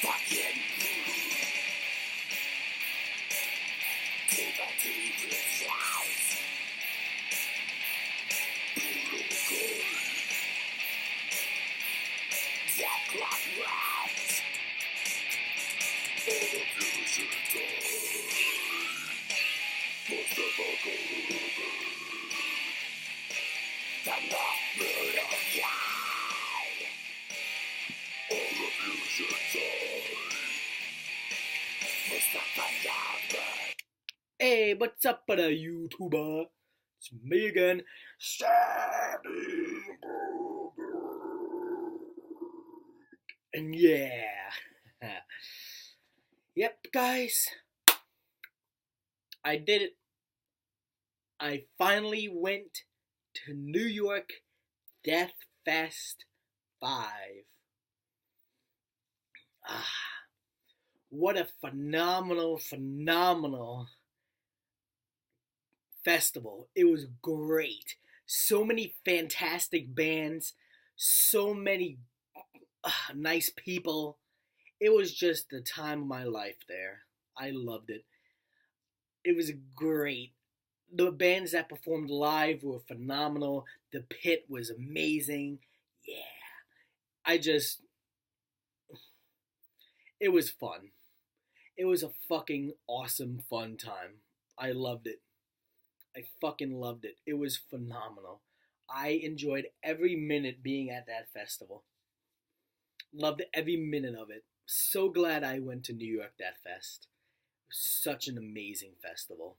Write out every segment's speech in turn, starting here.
Fucking keep a deep house. That clock rounds. All the fusion die. Must never go over. From the moon of God. All the fusion die. Must never go over. Hey, what's up, YouTuber? It's me again, Sandy. And yeah. Yep, guys. I did it. I finally went to New York Death Fest 5. What a phenomenal festival. It was great. So many fantastic bands, so many nice people. It was just the time of my life there. I loved it. It was great. The bands that performed live were phenomenal. The pit was amazing. Yeah. It was fun. It was a fucking awesome fun time. I loved it. I fucking loved it. It was phenomenal. I enjoyed every minute being at that festival. Loved every minute of it. So glad I went to New York Death Fest. It was such an amazing festival.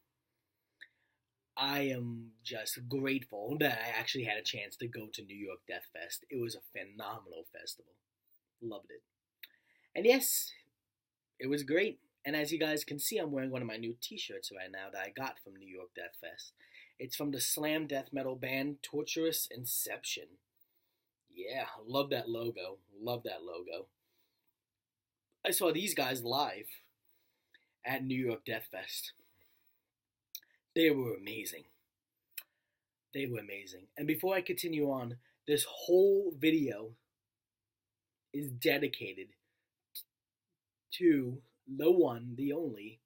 I am just grateful that I actually had a chance to go to New York Death Fest. It was a phenomenal festival. Loved it. And yes, it was great. And as you guys can see, I'm wearing one of my new t-shirts right now that I got from New York Death Fest. It's from the slam death metal band Torturous Inception. Yeah, love that logo. Love that logo. I saw these guys live at New York Death Fest. They were amazing. They were amazing. And before I continue on, this whole video is dedicated to the one, the only,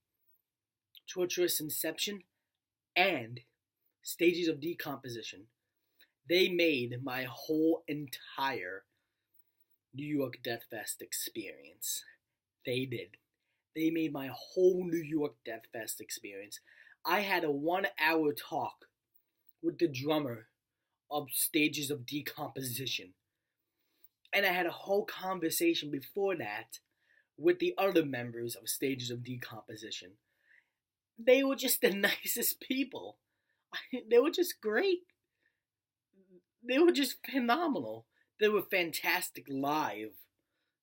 Torturous Inception and Stages of Decomposition. They made my whole entire New York Death Fest experience. They did. They made my whole New York Death Fest experience. I had a 1-hour talk with the drummer of Stages of Decomposition. And I had a whole conversation before that with the other members of Stages of Decomposition. They were just the nicest people. They were just great. They were just phenomenal. They were fantastic live.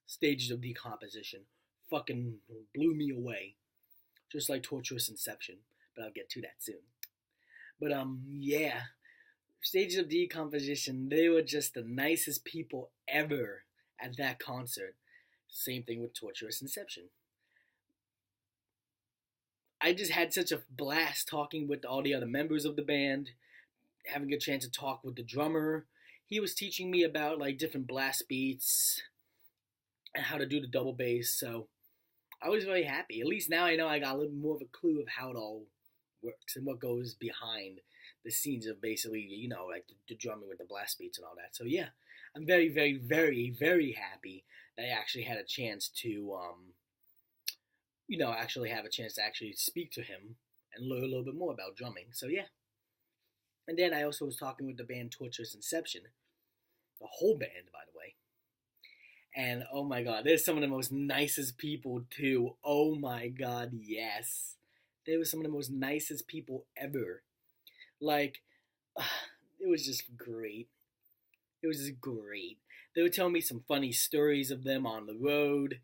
Stages of Decomposition fucking blew me away. Just like Torturous Inception. But I'll get to that soon. But yeah. Stages of Decomposition, they were just the nicest people ever at that concert. Same thing with Torturous Inception. I just had such a blast talking with all the other members of the band, having a chance to talk with the drummer. He was teaching me about like different blast beats and how to do the double bass, so I was very happy. At least now I know I got a little more of a clue of how it all works and what goes behind the scenes of basically, like the drumming with the blast beats and all that. So yeah, I'm very, very, very, very happy that I actually had a chance to, actually have a chance to actually speak to him and learn a little bit more about drumming. So yeah. And then I also was talking with the band Torturous Inception, the whole band, by the way. And oh my god, they're some of the most nicest people too. Oh my god, yes. They were some of the most nicest people ever. Like, it was just great. It was just great. They would tell me some funny stories of them on the road,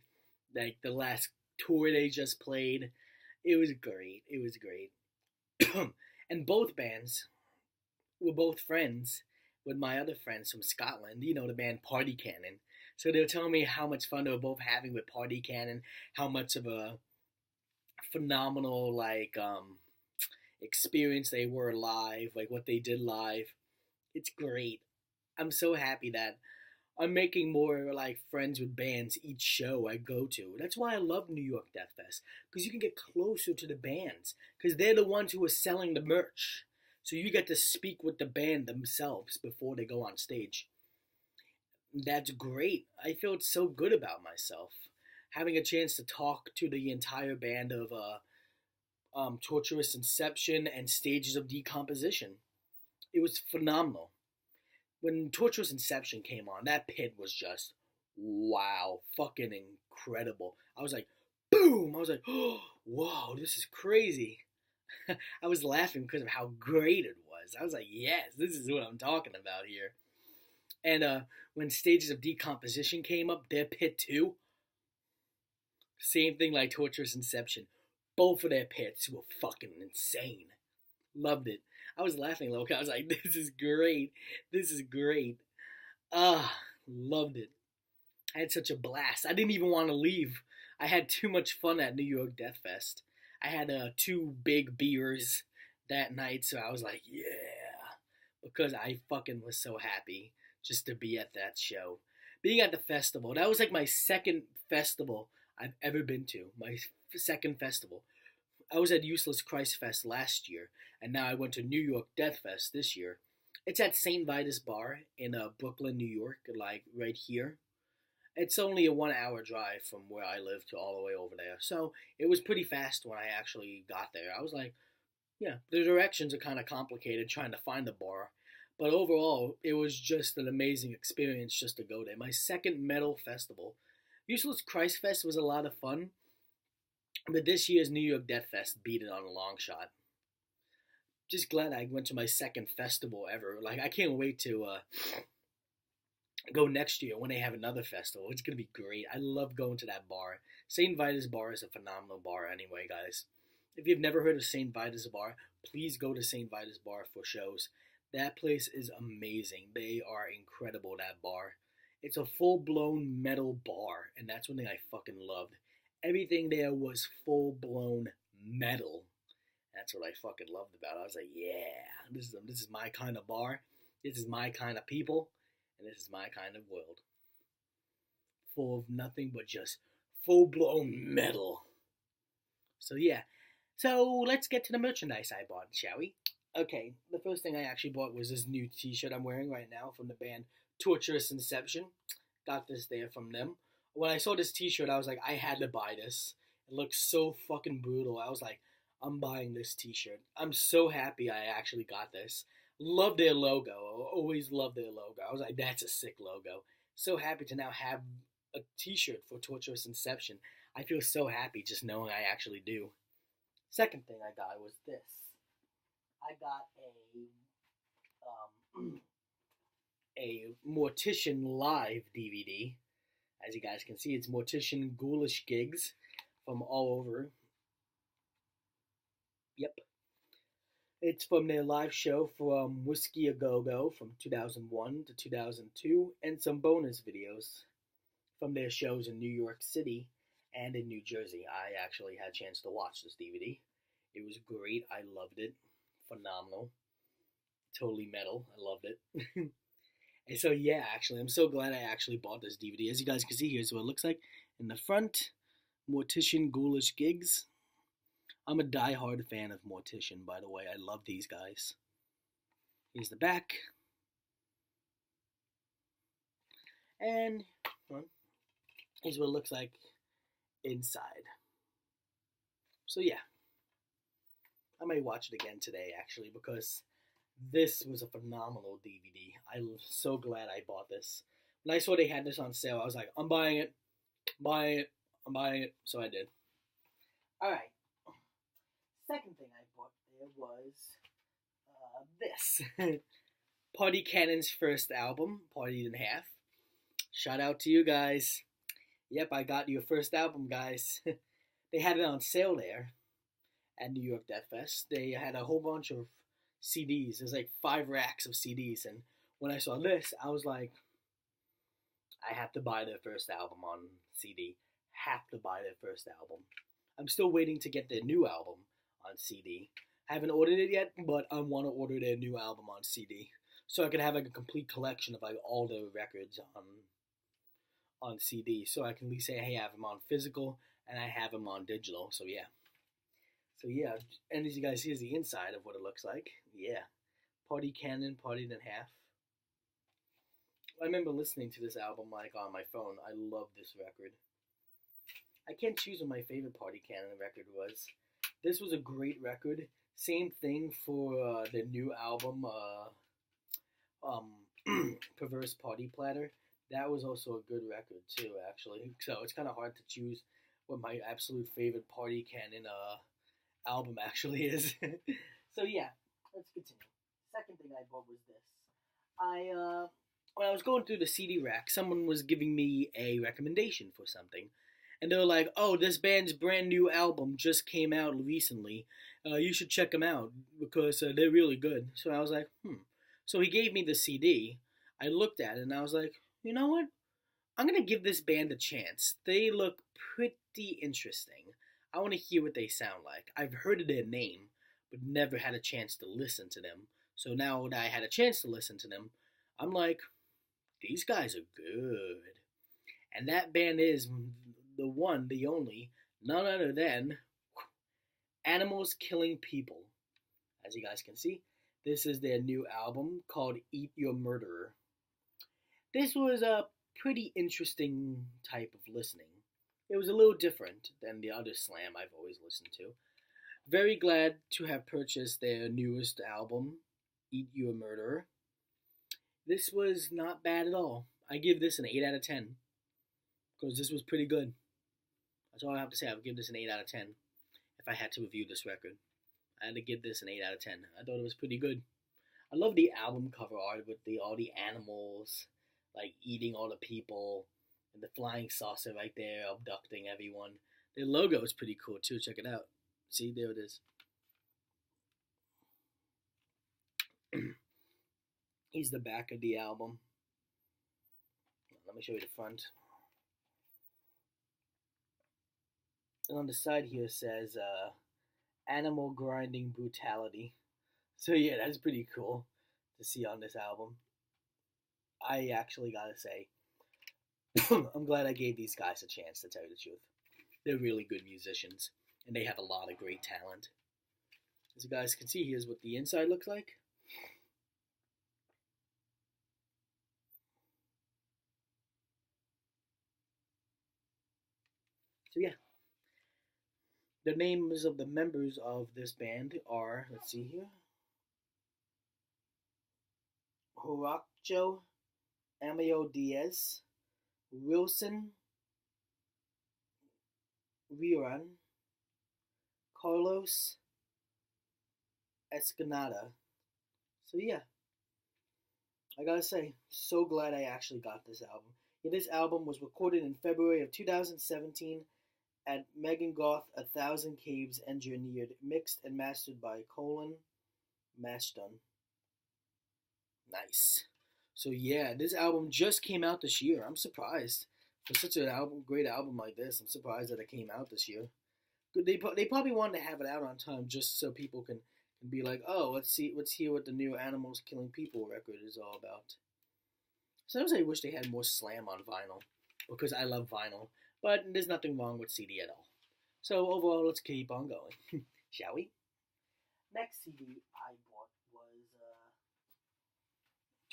like the last tour they just played. It was great. It was great. And both bands were both friends with my other friends from Scotland, the band Party Cannon. So they were telling me how much fun they were both having with Party Cannon, how much of a phenomenal, experience they were live, like what they did live. It's great. I'm so happy that I'm making more like friends with bands each show I go to. That's why I love New York Death Fest, because you can get closer to the bands because they're the ones who are selling the merch. So you get to speak with the band themselves before they go on stage. That's great. I felt so good about myself having a chance to talk to the entire band of Torturous Inception and Stages of Decomposition. It was phenomenal. When Torturous Inception came on, that pit was just wow, fucking incredible. I was like, boom! I was like, oh, whoa, this is crazy. I was laughing because of how great it was. I was like, yes, this is what I'm talking about here. And when Stages of Decomposition came up, their pit too, same thing like Torturous Inception. Both of their pits were fucking insane. Loved it. I was laughing, low. I was like, this is great. This is great. Loved it. I had such a blast. I didn't even want to leave. I had too much fun at New York Death Fest. I had two big beers that night, so I was like, yeah. Because I fucking was so happy just to be at that show. Being at the festival, that was like my second festival I've ever been to. My second festival. I was at Useless Christ Fest last year, and now I went to New York Death Fest this year. It's at St. Vitus Bar in Brooklyn, New York, like right here. It's only a 1 hour drive from where I live to all the way over there. So it was pretty fast when I actually got there. I was like, yeah, the directions are kind of complicated trying to find the bar. But overall, it was just an amazing experience just to go there. My second metal festival. Useless Christ Fest was a lot of fun, but this year's New York Death Fest beat it on a long shot. Just glad I went to my second festival ever. Like, I can't wait to go next year when they have another festival. It's going to be great. I love going to that bar. St. Vitus Bar is a phenomenal bar anyway, guys. If you've never heard of St. Vitus Bar, please go to St. Vitus Bar for shows. That place is amazing. They are incredible, that bar. It's a full-blown metal bar, and that's one thing I fucking loved. Everything there was full-blown metal. That's what I fucking loved about it. I was like, yeah, this is my kind of bar. This is my kind of people. And this is my kind of world. Full of nothing but just full-blown metal. So yeah. So let's get to the merchandise I bought, shall we? Okay, the first thing I actually bought was this new t-shirt I'm wearing right now from the band Torturous Inception. Got this there from them. When I saw this t-shirt, I was like, I had to buy this. It looks so fucking brutal. I was like, I'm buying this t-shirt. I'm so happy I actually got this. Love their logo. I always love their logo. I was like, that's a sick logo. So happy to now have a t-shirt for Torturous Inception. I feel so happy just knowing I actually do. Second thing I got was this. I got a Mortician Live DVD. As you guys can see, it's Mortician Ghoulish Gigs from all over. Yep. It's from their live show from Whiskey A Go Go from 2001 to 2002, and some bonus videos from their shows in New York City and in New Jersey. I actually had a chance to watch this DVD. It was great. I loved it. Phenomenal. Totally metal. I loved it. And so, yeah, actually, I'm so glad I actually bought this DVD. As you guys can see, here's what it looks like. In the front, Mortician Ghoulish Gigs. I'm a die-hard fan of Mortician, by the way. I love these guys. Here's the back. And here's what it looks like inside. So, yeah. I may watch it again today, actually, because this was a phenomenal DVD. I'm so glad I bought this. When I saw they had this on sale, I was like, I'm buying it. I'm buying it. I'm buying it. So I did. Alright. Second thing I bought there was this. Party Cannon's first album, Partied in Half. Shout out to you guys. Yep, I got your first album, guys. They had it on sale there at New York Death Fest. They had a whole bunch of CDs. There's like 5 racks of CDs. And when I saw this, I was like, I have to buy their first album on CD. Have to buy their first album. I'm still waiting to get their new album on CD. I haven't ordered it yet, but I want to order their new album on CD. so I could have like a complete collection of like all the records on CD. So I can at least say, hey, I have them on physical and I have them on digital. So yeah, and as you guys see, is the inside of what it looks like. Yeah, Party Cannon, Partied in Half. I remember listening to this album like on my phone. I love this record. I can't choose what my favorite Party Cannon record was. This was a great record. Same thing for the new album, Perverse Party Platter. That was also a good record too, actually. So it's kind of hard to choose what my absolute favorite Party Cannon album actually is. So yeah, let's continue. Second thing I bought was this. When I was going through the CD rack, someone was giving me a recommendation for something. And they were like, oh, this band's brand new album just came out recently. You should check them out because they're really good. So I was like, So he gave me the CD. I looked at it and I was like, you know what? I'm going to give this band a chance. They look pretty interesting. I want to hear what they sound like. I've heard of their name, but never had a chance to listen to them. So now that I had a chance to listen to them, I'm like, these guys are good. And that band is the one, the only, none other than Animals Killing People. As you guys can see, this is their new album called Eat Your Murderer. This was a pretty interesting type of listening. It was a little different than the other slam I've always listened to. Very glad to have purchased their newest album, Eat Your Murderer. This was not bad at all. I give this an 8 out of 10. Because this was pretty good. That's all I have to say. I would give this an 8 out of 10 if I had to review this record. I had to give this an 8 out of 10. I thought it was pretty good. I love the album cover art with all the animals, like eating all the people, and the flying saucer right there abducting everyone. Their logo is pretty cool too. Check it out. See, there it is. Here's the back of the album. Let me show you the front. And on the side here it says Animal Grinding Brutality. So yeah, that's pretty cool to see on this album. I actually gotta say, I'm glad I gave these guys a chance, to tell you the truth. They're really good musicians, and they have a lot of great talent. As you guys can see, here's what the inside looks like. So yeah. The names of the members of this band are, let's see here, Horacio Amio Diaz, Wilson Riordan, Carlos Escanada. So yeah, I gotta say, so glad I actually got this album. Yeah, this album was recorded in February of 2017 at Megan Goth, 1,000 Caves Engineered, mixed and mastered by Colin Mashton. Nice. So yeah, this album just came out this year. I'm surprised for such an great album like this. I'm surprised that it came out this year. They probably wanted to have it out on time just so people can be like, oh, let's hear what the new Animals Killing People record is all about. Sometimes I wish they had more slam on vinyl because I love vinyl. But there's nothing wrong with CD at all. So overall, let's keep on going. Shall we? Next CD I bought was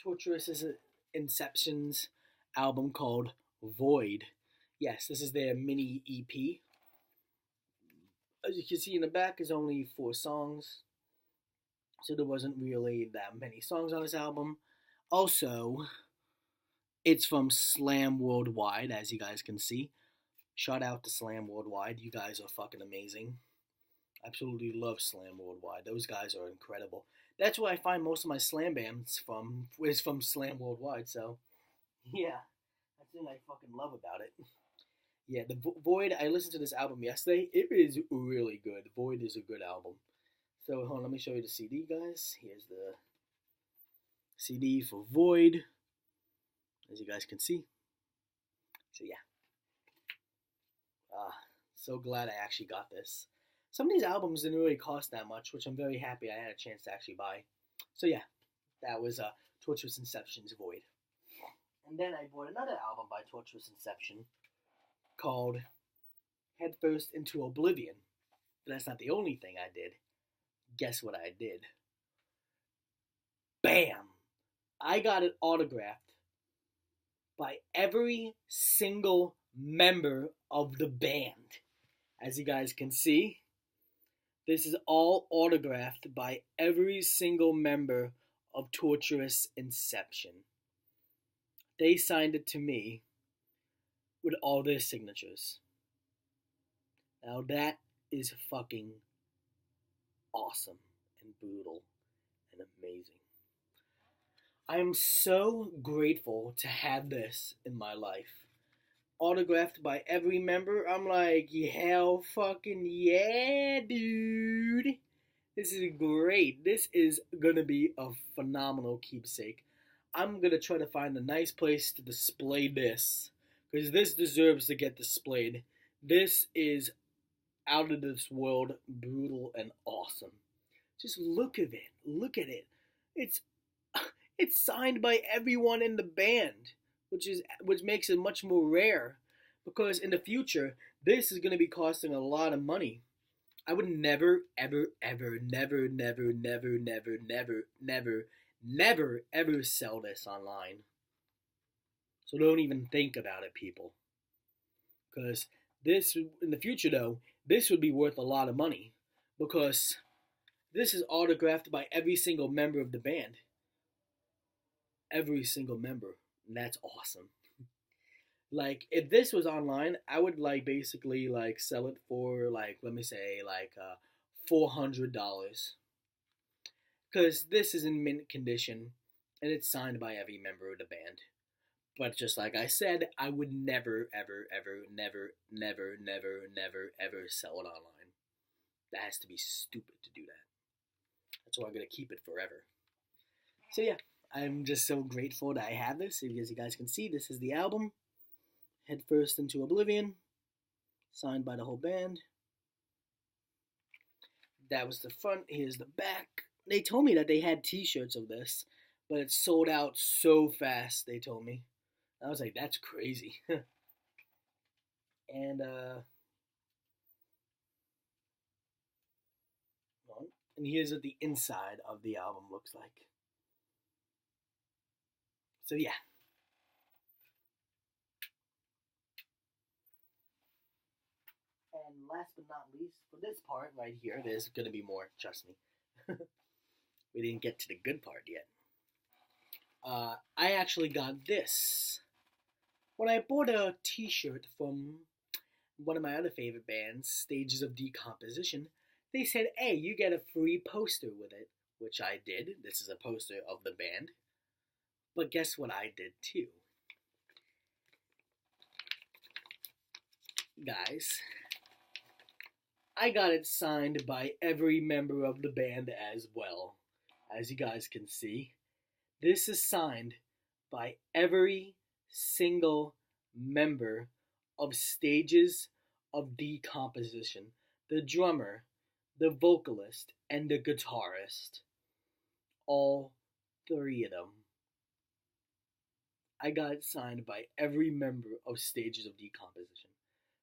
Torturous Inception's album called Void. Yes, this is their mini EP. As you can see in the back, is only 4 songs. So there wasn't really that many songs on this album. Also, it's from Slam Worldwide, as you guys can see. Shout out to Slam Worldwide. You guys are fucking amazing. Absolutely love Slam Worldwide. Those guys are incredible. That's where I find most of my slam bands from, is from Slam Worldwide. So, yeah. That's the thing I fucking love about it. Yeah, the Void, I listened to this album yesterday. It is really good. Void is a good album. So, hold on, let me show you the CD, guys. Here's the CD for Void, as you guys can see. So, yeah. So glad I actually got this. Some of these albums didn't really cost that much, which I'm very happy I had a chance to actually buy. So yeah, that was Torturous Inception's Void. And then I bought another album by Torturous Inception called Headfirst into Oblivion. But that's not the only thing I did. Guess what I did? Bam! I got it autographed by every single member of the band. As you guys can see, this is all autographed by every single member of Torturous Inception. They signed it to me with all their signatures. Now that is fucking awesome and brutal and amazing. I am so grateful to have this in my life. Autographed by every member. I'm like, hell fucking yeah, dude. This is great. This is gonna be a phenomenal keepsake. I'm gonna try to find a nice place to display this, because this deserves to get displayed. This is out of this world, brutal and awesome. Just look at it. Look at it. It's signed by everyone in the band, which makes it much more rare, because in the future this is going to be costing a lot of money. I would never, ever, ever, never, never, never, never, never, never, never, ever sell this online. So don't even think about it, people. Because this, in the future though, this would be worth a lot of money, because this is autographed by every single member of the band. Every single member. And that's awesome. Like, if this was online, I would basically sell it for let me say $400, because this is in mint condition and it's signed by every member of the band. But just like I said, I would never, ever, ever, never, never, never, never, ever sell it online. That has to be stupid to do that. That's why I'm gonna keep it forever. So yeah, I'm just so grateful that I have this. As you guys can see, this is the album, Headfirst into Oblivion, signed by the whole band. That was the front. Here's the back. They told me that they had t-shirts of this, but it sold out so fast, they told me. I was like, that's crazy. And here's what the inside of the album looks like. So yeah. And last but not least, for this part right here, there's going to be more, trust me. We didn't get to the good part yet. I actually got this. When I bought a t-shirt from one of my other favorite bands, Stages of Decomposition, they said, hey, you get a free poster with it, which I did. This is a poster of the band. But guess what I did too? Guys, I got it signed by every member of the band as well. As you guys can see, this is signed by every single member of Stages of Decomposition. The drummer, the vocalist, and the guitarist. All three of them. I got it signed by every member of Stages of Decomposition.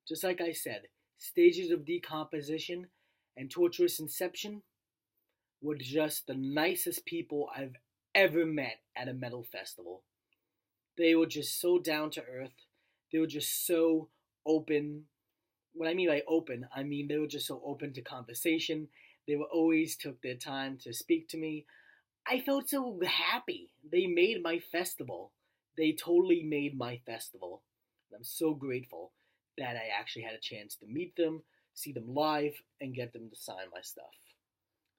Just like I said, Stages of Decomposition and Torturous Inception were just the nicest people I've ever met at a metal festival. They were just so down to earth. They were just so open. What I mean by open, I mean they were just so open to conversation. They were always took their time to speak to me. I felt so happy. They made my festival. They totally made my festival. And I'm so grateful that I actually had a chance to meet them, see them live, and get them to sign my stuff.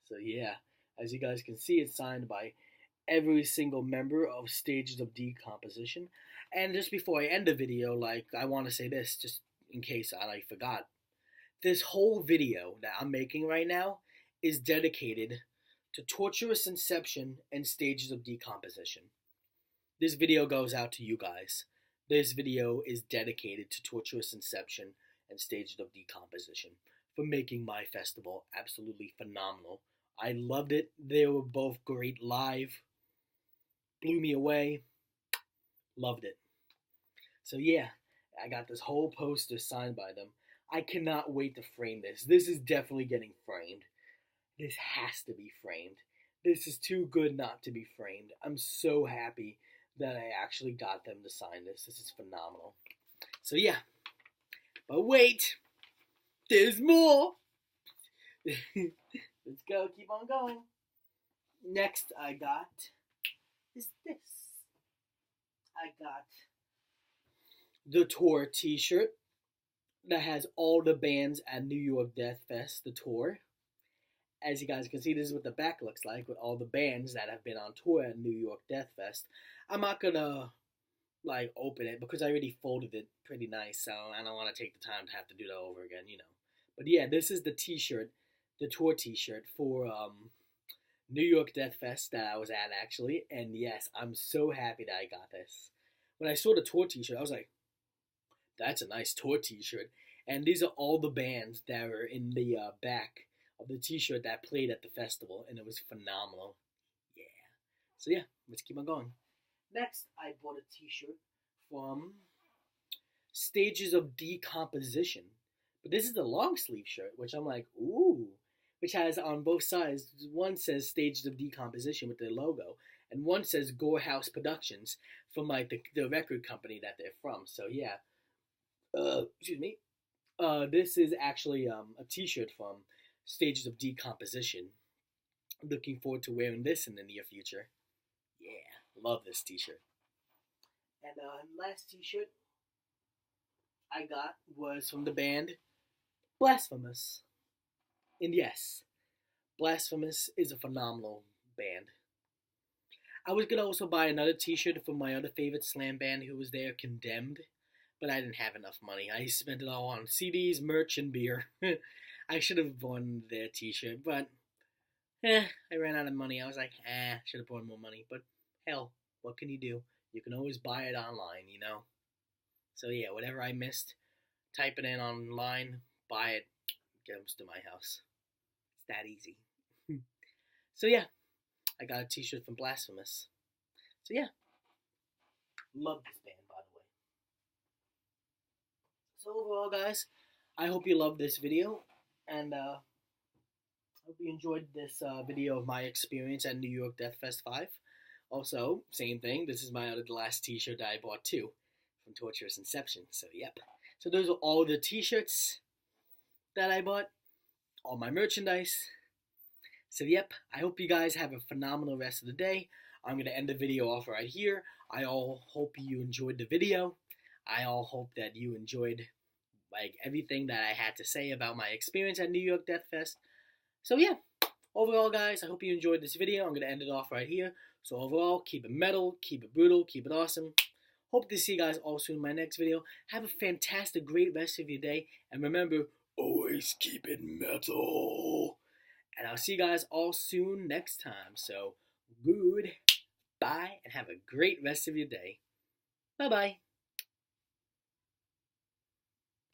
So yeah, as you guys can see, it's signed by every single member of Stages of Decomposition. And just before I end the video, I want to say this, just in case I forgot. This whole video that I'm making right now is dedicated to Torturous Inception and Stages of Decomposition. This video goes out to you guys. This video is dedicated to Torturous Inception and Stages of Decomposition for making my festival absolutely phenomenal. I loved it. They were both great live. blew me away. Loved it. So yeah, I got this whole poster signed by them. I cannot wait to frame this. This is definitely getting framed. This has to be framed. This is too good not to be framed. I'm so happy that I actually got them to sign this. This is phenomenal. So yeah, but wait, there's more. Let's go, keep on going. Next I got is this. I got the tour t-shirt that has all the bands at New York Death Fest, the tour. As you guys can see, this is what the back looks like with all the bands that have been on tour at New York Death Fest. I'm not gonna open it because I already folded it pretty nice, so I don't want to take the time to have to do that over again, you know. But yeah, this is the t-shirt, the tour t-shirt for New York Death Fest that I was at actually, and yes, I'm so happy that I got this. When I saw the tour t-shirt, I was like, that's a nice tour t-shirt. And these are all the bands that were in the back of the t-shirt that played at the festival, and it was phenomenal. Yeah. So yeah, let's keep on going. Next, I bought a t-shirt from Stages of Decomposition. But this is the long sleeve shirt, which I'm like, ooh. Which has on both sides, one says Stages of Decomposition with their logo, and one says Gore House Productions from the record company that they're from. So yeah. Excuse me. This is actually a t-shirt from Stages of Decomposition. I'm looking forward to wearing this in the near future. Yeah, love this t-shirt. And last t-shirt I got was from the band Blasphemous. And yes, Blasphemous is a phenomenal band. I was gonna also buy another t-shirt from my other favorite slam band who was there, Condemned. But I didn't have enough money. I spent it all on CDs, merch, and beer. I should have bought their t-shirt, but I ran out of money. I was like, should have bought more money. But hell, what can you do? You can always buy it online, you know? So yeah, whatever I missed, type it in online, buy it, get them to my house. It's that easy. So yeah, I got a t-shirt from Blasphemous. So yeah, love this band. So overall, guys, I hope you loved this video, and I hope you enjoyed this video of my experience at New York Death Fest 5. Also, same thing, this is the last t-shirt that I bought too, from Torturous Inception, so yep. So those are all the t-shirts that I bought, all my merchandise. So yep, I hope you guys have a phenomenal rest of the day. I'm going to end the video off right here. I all hope you enjoyed the video. I all hope that you enjoyed everything that I had to say about my experience at New York Death Fest. So yeah, overall guys, I hope you enjoyed this video. I'm going to end it off right here. So overall, keep it metal, keep it brutal, keep it awesome. Hope to see you guys all soon in my next video. Have a fantastic, great rest of your day. And remember, always keep it metal. And I'll see you guys all soon next time. So, goodbye and have a great rest of your day. Bye-bye.